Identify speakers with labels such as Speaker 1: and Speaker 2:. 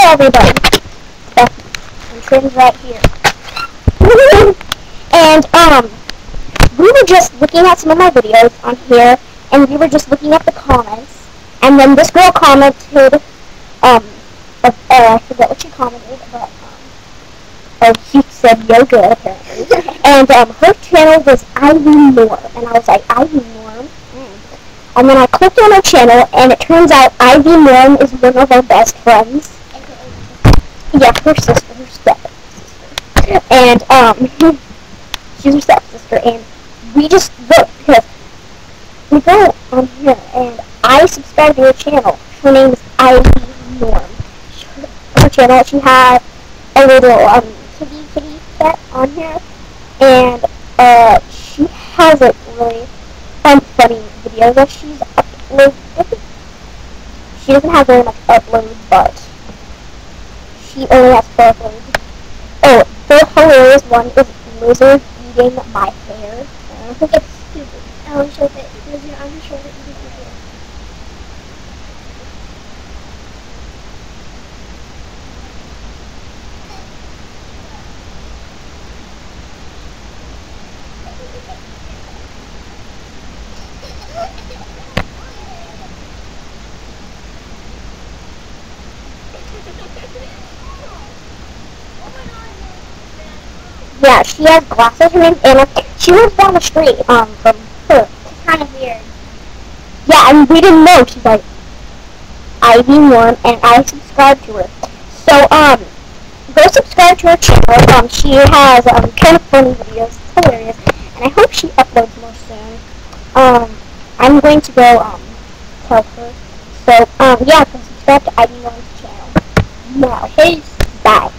Speaker 1: everybody. I'm sitting right here. And, we were just looking at some of my videos on here, and we were just looking at the comments, and then this girl commented, I forget what she commented, but, oh, she said, yo, good, apparently. And, her channel was Ivy Norm, and I was like, Ivy Norm? And then I clicked on her channel, and it turns out Ivy Norm is one of our best friends. Yeah, her sister, her step-sister. And, she's her stepsister, and we just looked, because we go on here, and I subscribe to her channel. Her name is Ivy Norm. Her channel, she had a little, kitty set on here, and, she has, like, really funny videos that she's uploaded. She doesn't have very much upload, but she only has 4 uploads. Oh, the hilarious one is lizard eating my hair. I think it's stupid. I want to show that lizard on the shoulder eating my hair. Yeah, she has glasses. Her name's Anna. She lives down the street, from her. It's kind of weird. Yeah, and we didn't know. She's like, Ivy Norm, and I subscribe to her. So, go subscribe to her channel. She has, kind of funny videos. It's hilarious. And I hope she uploads more soon. I'm going to go, tell her. So, yeah, go subscribe to Ivy Norm's channel. Now, peace. Bye.